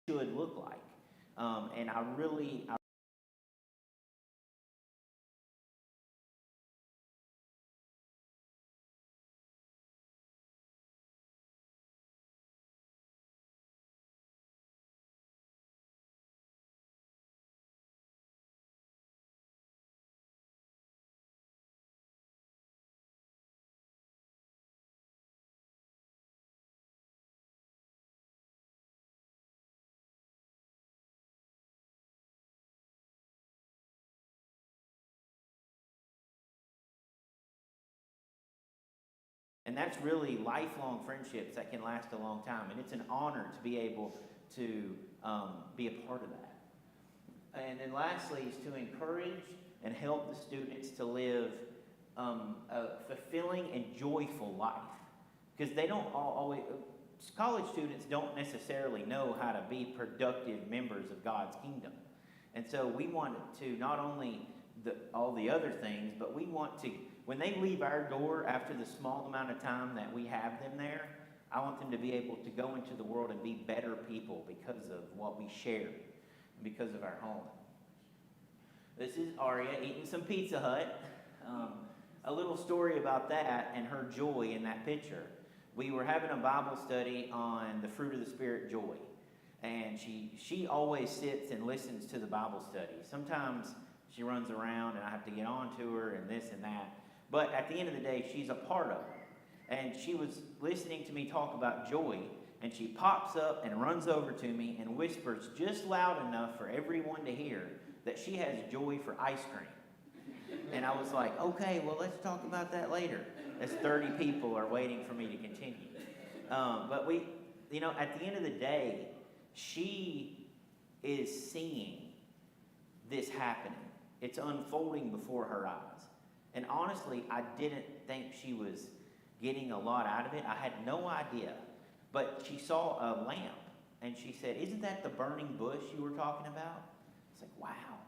should look like. And that's really lifelong friendships that can last a long time. And it's an honor to be able to be a part of that. And then lastly is to encourage and help the students to live a fulfilling and joyful life. Because they don't always, college students don't necessarily know how to be productive members of God's kingdom. And so we want to not only all the other things, but we want to, when they leave our door after the small amount of time that we have them there, I want them to be able to go into the world and be better people because of what we share, because of our home. This is Aria eating some Pizza Hut. A little story about that and her joy in that picture. We were having a Bible study on the fruit of the Spirit, joy. And she always sits and listens to the Bible study. Sometimes she runs around and I have to get on to her and this and that. But at the end of the day, she's a part of it. And she was listening to me talk about joy, and she pops up and runs over to me and whispers just loud enough for everyone to hear that she has joy for ice cream. And I was like, okay, well, let's talk about that later, as 30 people are waiting for me to continue. But at the end of the day, she is seeing this happening. It's unfolding before her eyes. And honestly, I didn't think she was getting a lot out of it. I had no idea. But she saw a lamp, and she said, isn't that the burning bush you were talking about? It's like, wow.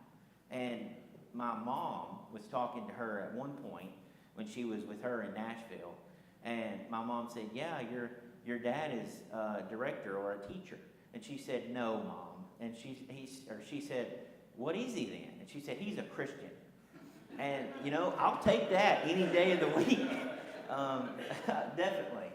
And my mom was talking to her at one point when she was with her in Nashville. And my mom said, yeah, your dad is a director or a teacher. And she said, no, Mom. And she said, what is he then? And she said, he's a Christian. And, I'll take that any day of the week. Definitely.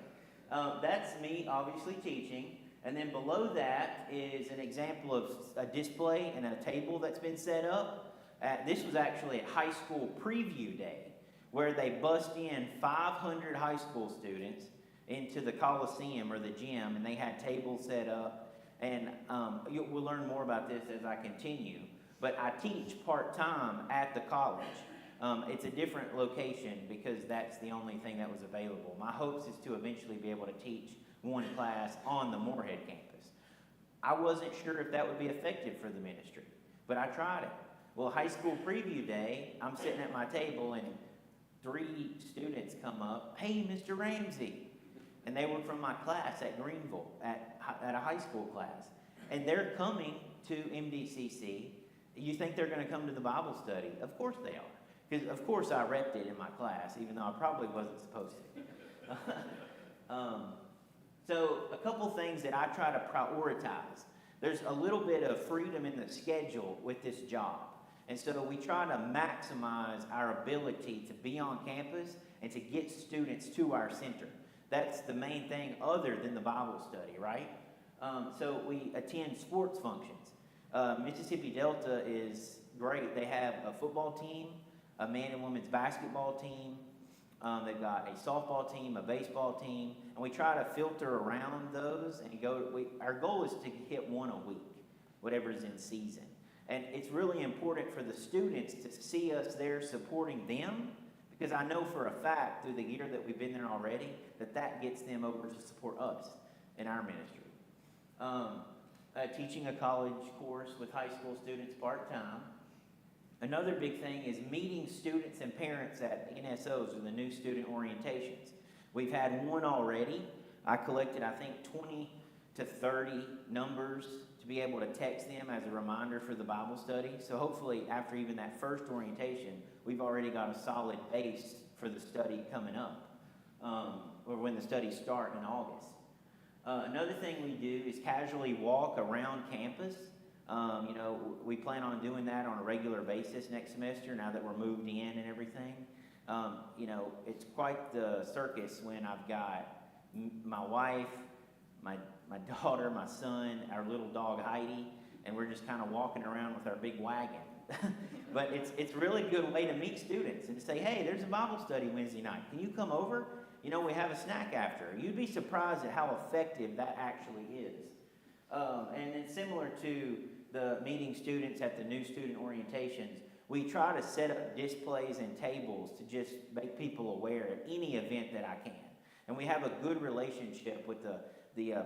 That's me, obviously, teaching. And then below that is an example of a display and a table that's been set up. This was actually at high school preview day, where they bust in 500 high school students into the Coliseum or the gym, and they had tables set up. And we'll learn more about this as I continue. But I teach part-time at the college. It's a different location because that's the only thing that was available. My hopes is to eventually be able to teach one class on the Moorhead campus. I wasn't sure if that would be effective for the ministry, but I tried it. Well, high school preview day, I'm sitting at my table and 3 students come up, hey, Mr. Ramsey. And they were from my class at Greenville, at a high school class. And they're coming to MDCC. You think they're going to come to the Bible study? Of course they are. Because, of course, I repped it in my class, even though I probably wasn't supposed to. So a couple things that I try to prioritize. There's a little bit of freedom in the schedule with this job. And so we try to maximize our ability to be on campus and to get students to our center. That's the main thing other than the Bible study, right? So we attend sports functions. Mississippi Delta is great. They have a football team, a man and women's basketball team. They've got a softball team, a baseball team, and we try to filter around those and our goal is to hit one a week, whatever's in season. And it's really important for the students to see us there supporting them, because I know for a fact through the year that we've been there already that gets them over to support us in our ministry. Teaching a college course with high school students part-time. Another big thing is meeting students and parents at NSOs, or the new student orientations. We've had one already. I collected, I think, 20 to 30 numbers to be able to text them as a reminder for the Bible study. So hopefully after even that first orientation, we've already got a solid base for the study coming up, or when the studies start in August. Another thing we do is casually walk around campus. We plan on doing that on a regular basis next semester now that we're moved in and everything. It's quite the circus when I've got my wife, my daughter, my son, our little dog Heidi, and we're just kind of walking around with our big wagon. But it's a really good way to meet students and to say, hey, there's a Bible study Wednesday night. Can you come over? We have a snack after. You'd be surprised at how effective that actually is. And then similar to the meeting students at the new student orientations, we try to set up displays and tables to just make people aware of any event that I can. And we have a good relationship with the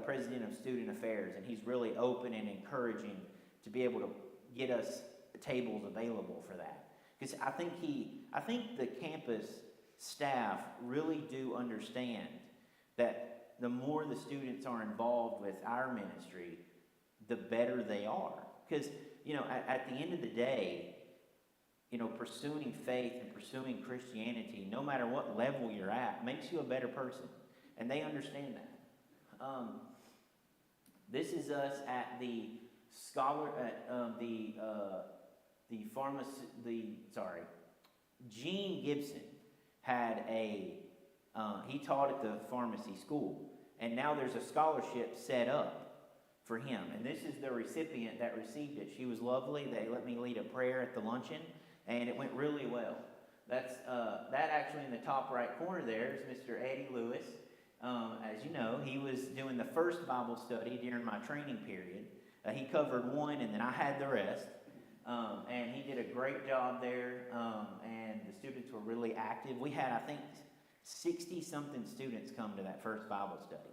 president of student affairs, and he's really open and encouraging to be able to get us tables available for that. Because I think the campus staff really do understand that the more the students are involved with our ministry, the better they are. Because, at the end of the day, pursuing faith and pursuing Christianity, no matter what level you're at, makes you a better person. And they understand that. This is us at the Gene Gibson had he taught at the pharmacy school. And now there's a scholarship set up for him. And this is the recipient that received it. She was lovely. They let me lead a prayer at the luncheon, and it went really well. That actually in the top right corner there is Mr. Eddie Lewis. As you know, he was doing the first Bible study during my training period. He covered one, and then I had the rest. And he did a great job there, and the students were really active. We had, I think, 60-something students come to that first Bible study.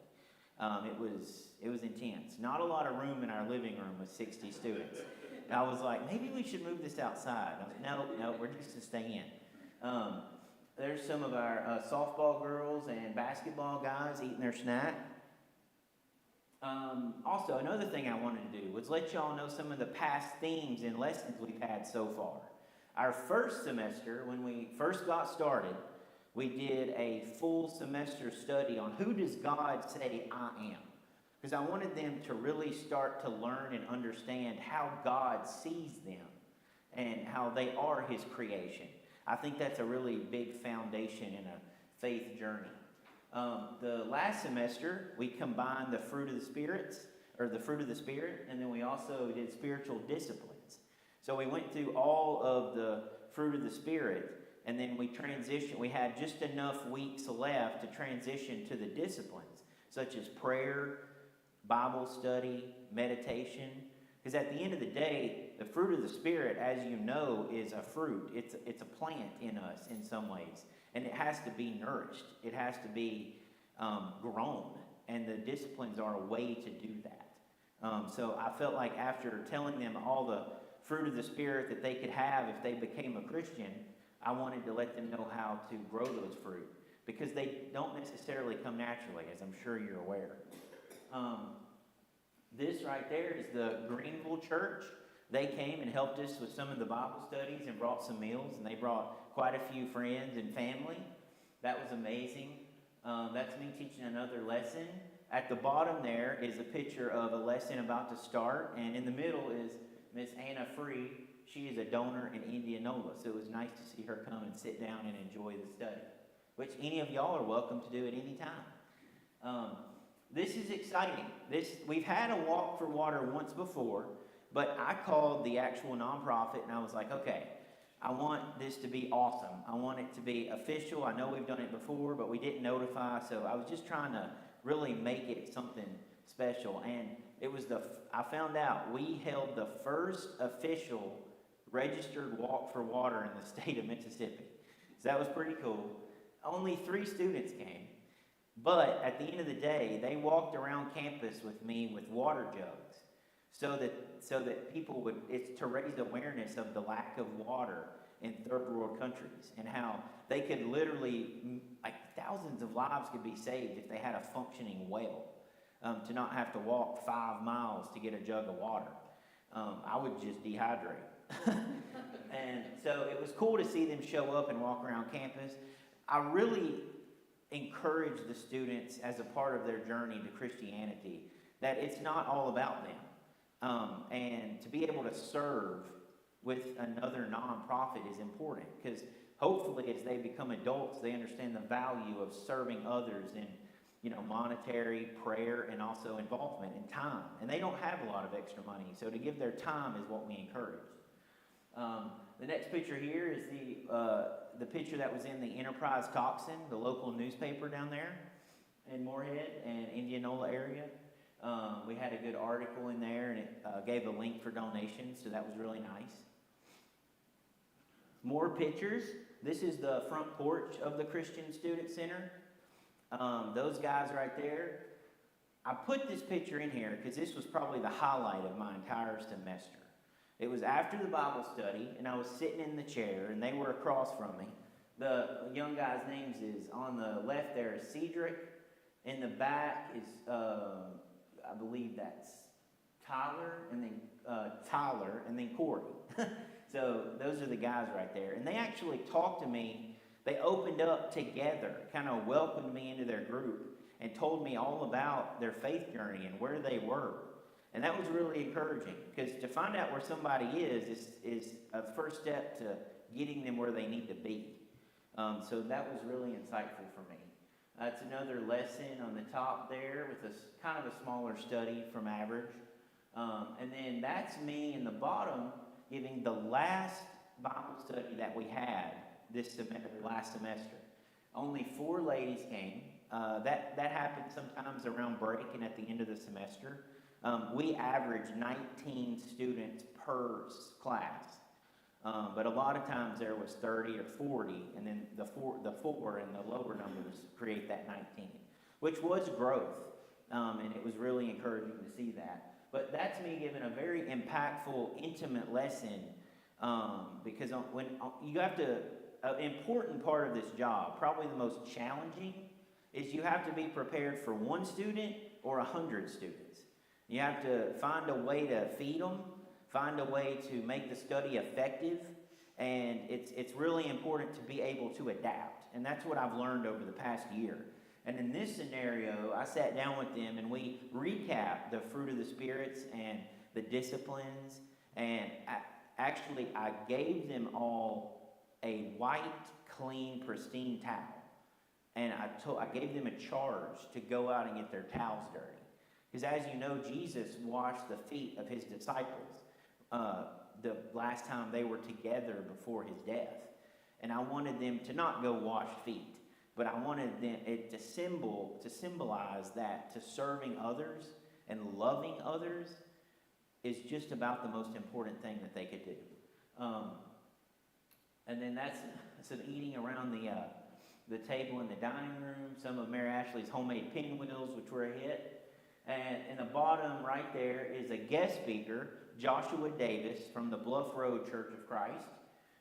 It was intense. Not a lot of room in our living room with 60 students. And I was like, maybe we should move this outside. I was like, no, we're just going to stay in. There's some of our softball girls and basketball guys eating their snack. Also, another thing I wanted to do was let y'all know some of the past themes and lessons we've had so far. Our first semester, when we first got started, we did a full semester study on who does God say I am? Because I wanted them to really start to learn and understand how God sees them and how they are His creation. I think that's a really big foundation in a faith journey. The last semester, we combined the fruit of the Spirit, and then we also did spiritual disciplines. So we went through all of the fruit of the Spirit, and then we transitioned. We had just enough weeks left to transition to the disciplines, such as prayer, Bible study, meditation. Because at the end of the day, the fruit of the Spirit, as you know, is a fruit. It's a plant in us in some ways. And it has to be nourished. It has to be grown. And the disciplines are a way to do that. So I felt like after telling them all the fruit of the Spirit that they could have if they became a Christian, I wanted to let them know how to grow those fruit. Because they don't necessarily come naturally, as I'm sure you're aware. This right there is the Greenville Church. They came and helped us with some of the Bible studies and brought some meals, and they brought quite a few friends and family. That was amazing. That's me teaching another lesson. At the bottom there is a picture of a lesson about to start, and in the middle is Miss Anna Free. She is a donor in Indianola, so it was nice to see her come and sit down and enjoy the study, which any of y'all are welcome to do at any time. This is exciting. We've had a Walk for Water once before, but I called the actual nonprofit and I was like, okay, I want this to be awesome. I want it to be official. I know we've done it before, but we didn't notify, so I was just trying to really make it something special. And I found out we held the first official registered Walk for Water in the state of Mississippi. So that was pretty cool. Only 3 students came. But at the end of the day, they walked around campus with me with water jugs so that people would, it's to raise awareness of the lack of water in third world countries and how they could literally, like thousands of lives could be saved if they had a functioning well, to not have to walk 5 miles to get a jug of water. I would just dehydrate. And so it was cool to see them show up and walk around campus. I really encourage the students as a part of their journey to Christianity, that it's not all about them. And to be able to serve with another nonprofit is important, because hopefully as they become adults, they understand the value of serving others in, monetary, prayer, and also involvement and time. And they don't have a lot of extra money, so to give their time is what we encourage. The next picture here is the picture that was in the Enterprise Tocsin, the local newspaper down there in Moorhead and Indianola area. We had a good article in there, and it gave a link for donations, so that was really nice. More pictures. This is the front porch of the Christian Student Center. Those guys right there. I put this picture in here because this was probably the highlight of my entire semester. It was after the Bible study, and I was sitting in the chair, and they were across from me. The young guy's names is on the left there is Cedric. In the back is, I believe that's Tyler, and then Corey. So those are the guys right there. And they actually talked to me. They opened up together, kind of welcomed me into their group, and told me all about their faith journey and where they were. And that was really encouraging, because to find out where somebody is a first step to getting them where they need to be. So that was really insightful for me. That's another lesson on the top there with a kind of a smaller study from average. And then that's me in the bottom giving the last Bible study that we had last semester. Only 4 ladies came. That happens sometimes around break and at the end of the semester. We average 19 students per class, but a lot of times there was 30 or 40, and then the four and the lower numbers create that 19, which was growth, and it was really encouraging to see that. But that's me giving a very impactful, intimate lesson, because when you have to, an important part of this job, probably the most challenging, is you have to be prepared for 1 student or 100 students. You have to find a way to feed them, find a way to make the study effective, and it's really important to be able to adapt. And that's what I've learned over the past year. And in this scenario, I sat down with them and we recapped the fruit of the spirits and the disciplines. And I gave them all a white, clean, pristine towel. And I gave them a charge to go out and get their towels dirty. Because as you know, Jesus washed the feet of his disciples the last time they were together before his death. And I wanted them to not go wash feet, but I wanted it to symbolize that to serving others and loving others is just about the most important thing that they could do. And then that's some eating around the table in the dining room, some of Mary Ashley's homemade pinwheels, which were a hit. And in the bottom right there is a guest speaker, Joshua Davis from the Bluff Road Church of Christ,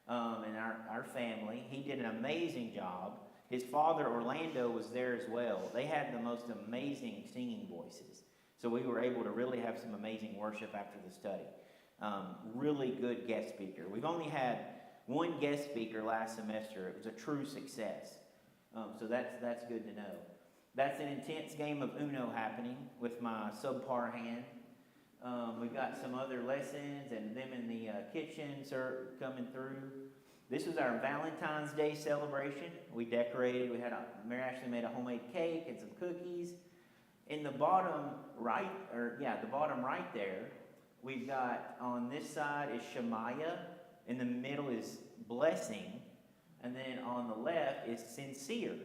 and our family. He did an amazing job. His father, Orlando, was there as well. They had the most amazing singing voices. So we were able to really have some amazing worship after the study. Really good guest speaker. We've only had 1 guest speaker last semester. It was a true success. So that's good to know. That's an intense game of Uno happening with my subpar hand. We've got some other lessons and them in the kitchen coming through. This was our Valentine's Day celebration. We decorated. Mary Ashley made a homemade cake and some cookies. In the bottom right, the bottom right there, we've got on this side is Shemaiah. In the middle is Blessing. And then on the left is Sincere.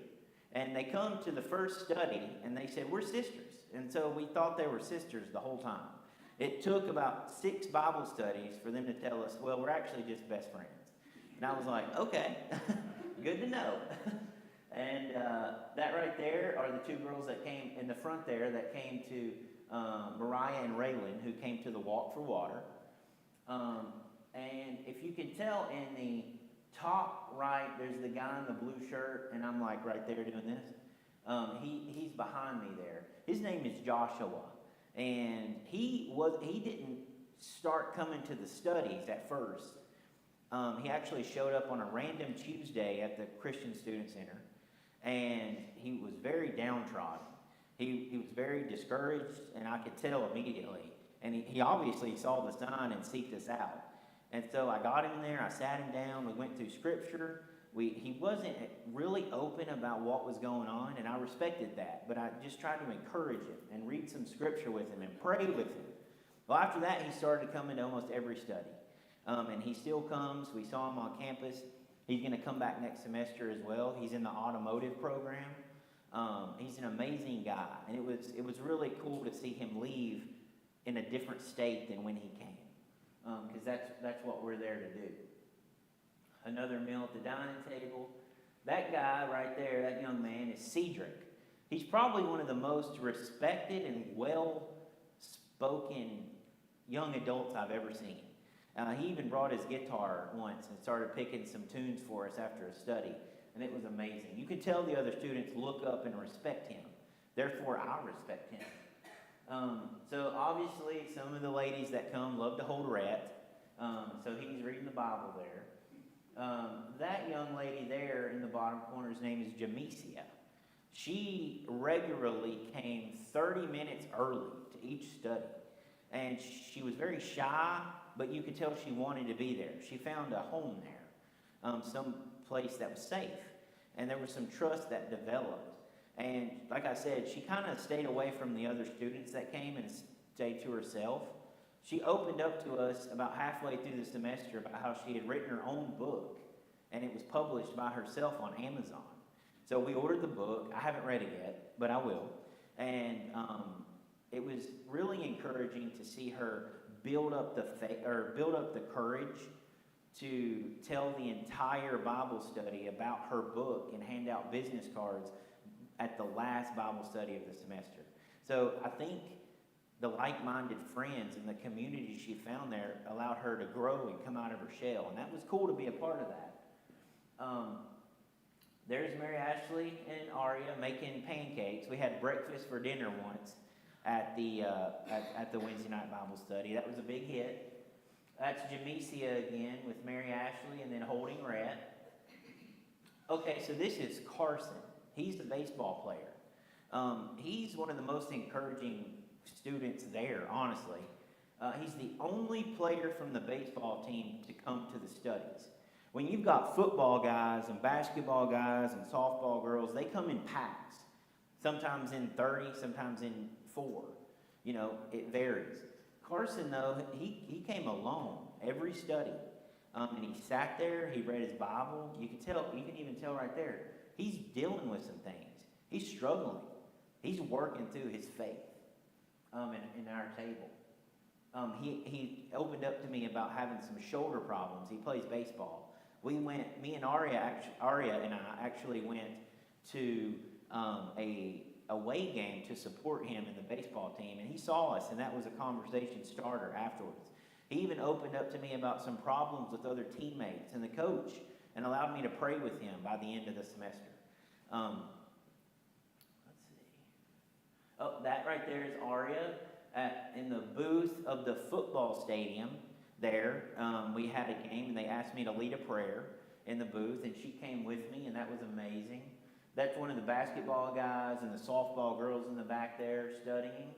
And they come to the first study, and they said, we're sisters. And so we thought they were sisters the whole time. It took about 6 Bible studies for them to tell us, well, we're actually just best friends. And I was like, okay, good to know. And that right there are the 2 girls that came in the front there that came to Mariah and Raylan, who came to the Walk for Water. And if you can tell in the top right, there's the guy in the blue shirt, and I'm like right there doing this. He's behind me there. His name is Joshua, and he didn't start coming to the studies at first. He actually showed up on a random Tuesday at the Christian Student Center, and he was very downtrodden. He was very discouraged, and I could tell immediately. And he obviously saw the sign and seeked us out. And so I got him there, I sat him down, we went through scripture. He wasn't really open about what was going on, and I respected that. But I just tried to encourage him and read some scripture with him and pray with him. Well, after that, he started coming to almost every study. And he still comes. We saw him on campus. He's going to come back next semester as well. He's in the automotive program. He's an amazing guy, and it was really cool to see him leave in a different state than when he came, because that's what we're there to do. Another meal at the dining table. That guy right there, that young man, is Cedric. He's probably one of the most respected and well-spoken young adults I've ever seen. He even brought his guitar once and started picking some tunes for us after a study, and it was amazing. You could tell the other students look up and respect him. Therefore, I respect him. So obviously, some of the ladies that come love to hold Rhett. So he's reading the Bible there. That young lady there in the bottom corner's name is Jamesia. She regularly came 30 minutes early to each study. And she was very shy, but you could tell she wanted to be there. She found a home there, some place that was safe. And there was some trust that developed. And like I said, she kind of stayed away from the other students that came and stayed to herself. She opened up to us about halfway through the semester about how she had written her own book, and it was published by herself on Amazon. So we ordered the book. I haven't read it yet, but I will. And it was really encouraging to see her build up the courage to tell the entire Bible study about her book and hand out business cards at the last Bible study of the semester. So I think the like-minded friends and the community she found there allowed her to grow and come out of her shell. And that was cool to be a part of that. There's Mary Ashley and Aria making pancakes. We had breakfast for dinner once at the Wednesday night Bible study. That was a big hit. That's Jamesia again with Mary Ashley and then holding Rhett. Okay, so this is Carson. He's the baseball player. He's one of the most encouraging students there, honestly. He's the only player from the baseball team to come to the studies. When you've got football guys and basketball guys and softball girls, they come in packs. Sometimes in 30, sometimes in 4. You know, it varies. Carson, though, he came alone every study. And he sat there, he read his Bible. You can even tell right there, he's dealing with some things. He's struggling. He's working through his faith in our table. He opened up to me about having some shoulder problems. He plays baseball. Me and Aria and I actually went to a away game to support him in the baseball team, and he saw us, and that was a conversation starter afterwards. He even opened up to me about some problems with other teammates and the coach, and allowed me to pray with him by the end of the semester. Let's see. Oh, that right there is Aria in the booth of the football stadium there. We had a game, and they asked me to lead a prayer in the booth, and she came with me, and that was amazing. That's one of the basketball guys and the softball girls in the back there studying.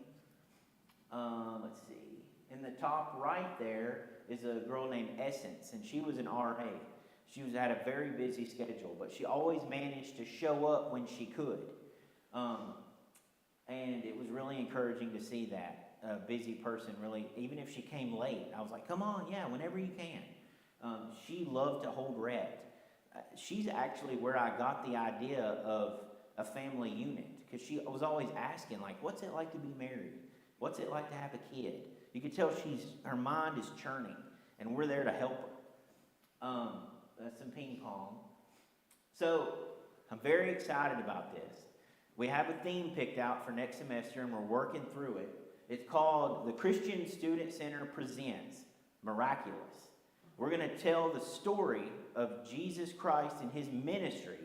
Let's see. In the top right there is a girl named Essence, and she was an RA. She had a very busy schedule, but she always managed to show up when she could. And it was really encouraging to see that. A busy person, really, even if she came late, I was like, come on, yeah, whenever you can. She loved to hold Rhett. She's actually where I got the idea of a family unit, because she was always asking, like, what's it like to be married? What's it like to have a kid? You can tell her mind is churning, and we're there to help her. That's some ping pong. So I'm very excited about this. We have a theme picked out for next semester, and we're working through it. It's called The Christian Student Center Presents Miraculous. We're going to tell the story of Jesus Christ and his ministry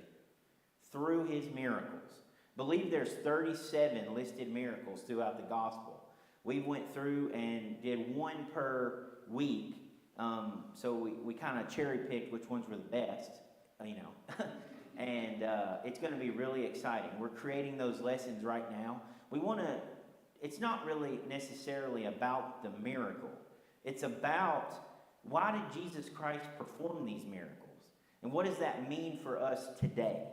through his miracles. I believe there's 37 listed miracles throughout the gospel. We went through and did one per week. So we kind of cherry picked which ones were the best, And it's going to be really exciting. We're creating those lessons right now. We want to, it's not really necessarily about the miracle. It's about, why did Jesus Christ perform these miracles? And what does that mean for us today?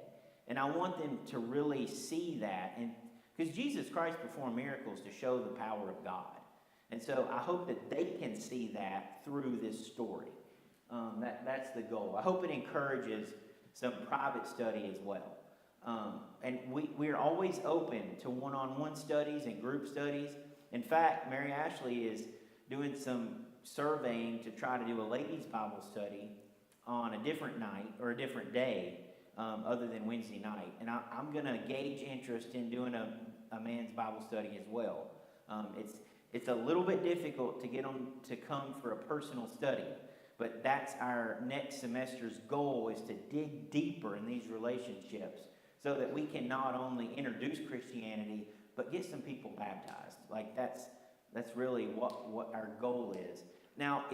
And I want them to really see that. And because Jesus Christ performed miracles to show the power of God. And so I hope that they can see that through this story. That's the goal. I hope it encourages some private study as well. And we're always open to one-on-one studies and group studies. In fact, Mary Ashley is doing some surveying to try to do a ladies' Bible study on a different night or a different day other than Wednesday night. And I'm going to gauge interest in doing a man's Bible study as well. It's a little bit difficult to get them to come for a personal study, but that's our next semester's goal, is to dig deeper in these relationships so that we can not only introduce Christianity, but get some people baptized. Like that's really what our goal is. Now,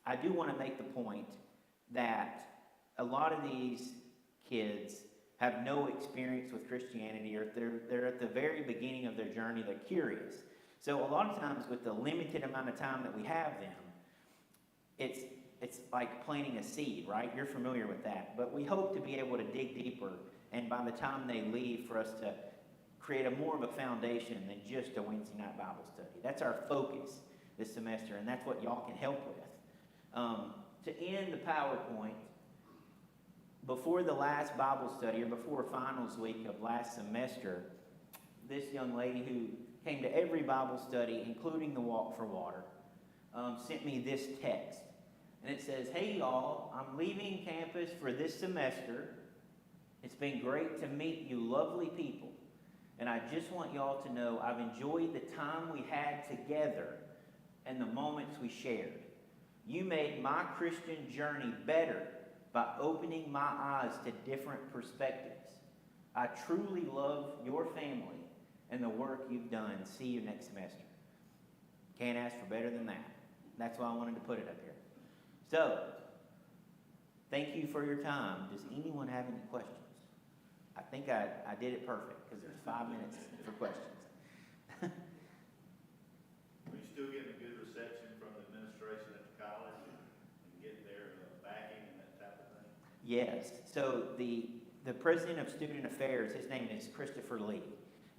I do want to make the point that a lot of these kids have no experience with Christianity, or they're at the very beginning of their journey. They're curious. So a lot of times, with the limited amount of time that we have them, it's like planting a seed, right? You're familiar with that. But we hope to be able to dig deeper, and by the time they leave, for us to create more of a foundation than just a Wednesday night Bible study. That's our focus this semester, and that's what y'all can help with. To end the PowerPoint, before the last Bible study, or before finals week of last semester, this young lady who came to every Bible study, including the Walk for Water, sent me this text. And it says, "Hey y'all, I'm leaving campus for this semester. It's been great to meet you lovely people. And I just want y'all to know I've enjoyed the time we had together and the moments we shared. You made my Christian journey better by opening my eyes to different perspectives. I truly love your family and the work you've done. See you next semester." Can't ask for better than that. That's why I wanted to put it up here. So, thank you for your time. Does anyone have any questions? I think I did it perfect, because there's 5 minutes for questions. Are you still getting a good reception from the administration at the college and getting their backing and that type of thing? Yes. So the president of student affairs, his name is Christopher Lee.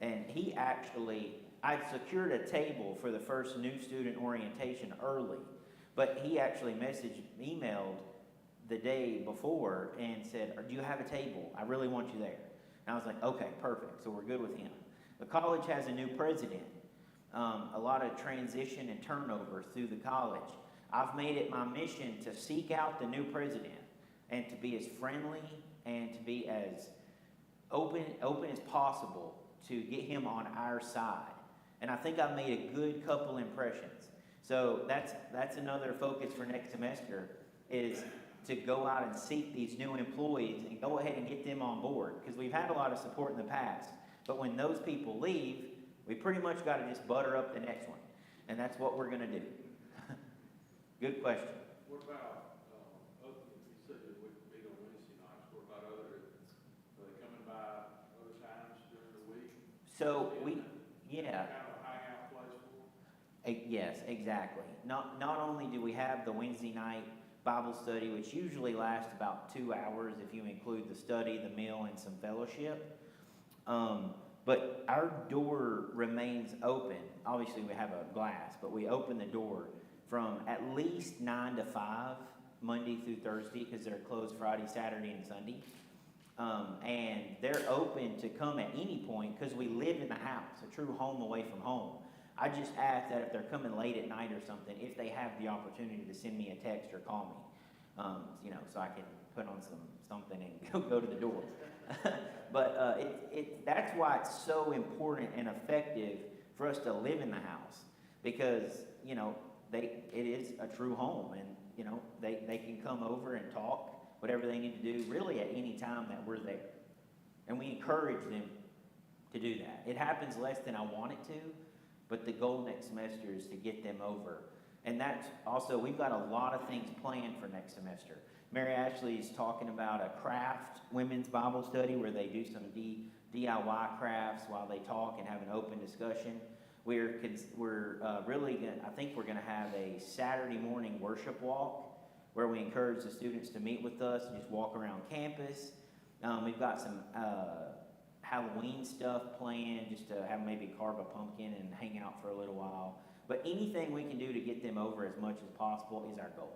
And he actually, I'd secured a table for the first new student orientation early. But he actually emailed the day before and said, "Do you have a table? I really want you there." And I was like, "Okay, perfect." So we're good with him. The college has a new president. A lot of transition and turnover through the college. I've made it my mission to seek out the new president and to be as friendly and to be as open as possible to get him on our side. And I think I've made a good couple impressions. So that's another focus for next semester, is to go out and seek these new employees and go ahead and get them on board. Because we've had a lot of support in the past. But when those people leave, we pretty much got to just butter up the next one. And that's what we're going to do. Good question. What about, you said that we could meet on Wednesday nights. What about are they coming by other times during the week? So Kind of a hangout place for them? Yes, exactly. Not only do we have the Wednesday night Bible study, which usually lasts about 2 hours if you include the study, the meal, and some fellowship, but our door remains open. Obviously, we have a glass, but we open the door from at least 9 to 5, Monday through Thursday, because they're closed Friday, Saturday, and Sunday. And they're open to come at any point, because we live in the house, a true home away from home. I just ask that if they're coming late at night or something, if they have the opportunity to send me a text or call me, so I can put on something and go to the door. But that's why it's so important and effective for us to live in the house, because it is a true home, and they can come over and talk whatever they need to do, really at any time that we're there, and we encourage them to do that. It happens less than I want it to, but the goal next semester is to get them over. And that's also, we've got a lot of things planned for next semester. Mary Ashley's talking about a craft women's Bible study where they do some DIY crafts while they talk and have an open discussion. We're really going I think we're going to have a Saturday morning worship walk where we encourage the students to meet with us and just walk around campus. We've got some Halloween stuff planned, just to have maybe carve a pumpkin and hang out for a little while. But anything we can do to get them over as much as possible is our goal.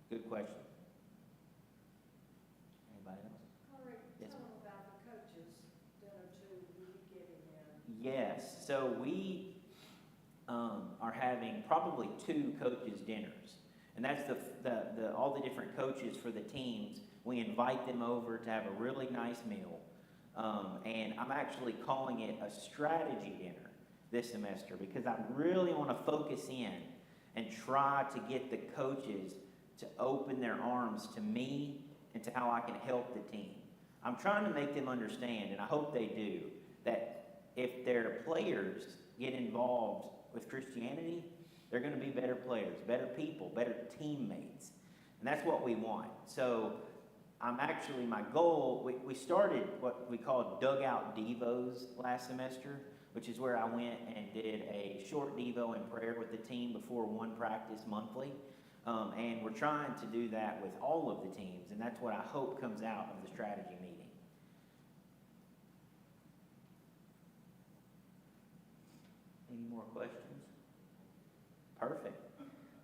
Good question. Anybody else? Corey, Yes, tell them about the coaches dinner too, will be getting in. Yes, so we are having probably 2 coaches' dinners. And that's the all the different coaches for the teams. We invite them over to have a really nice meal. And I'm actually calling it a strategy dinner this semester because I really want to focus in and try to get the coaches to open their arms to me and to how I can help the team. I'm trying to make them understand, and I hope they do, that if their players get involved with Christianity, they're going to be better players, better people, better teammates. And that's what we want. So my goal, we started what we called Dugout Devos last semester, which is where I went and did a short Devo and prayer with the team before one practice monthly. And we're trying to do that with all of the teams, and that's what I hope comes out of the strategy meeting. Any more questions? Perfect.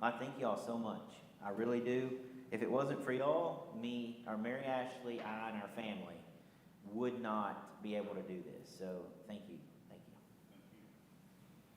I thank y'all so much. I really do. If it wasn't for y'all, me, or Mary Ashley, I, and our family would not be able to do this. So thank you.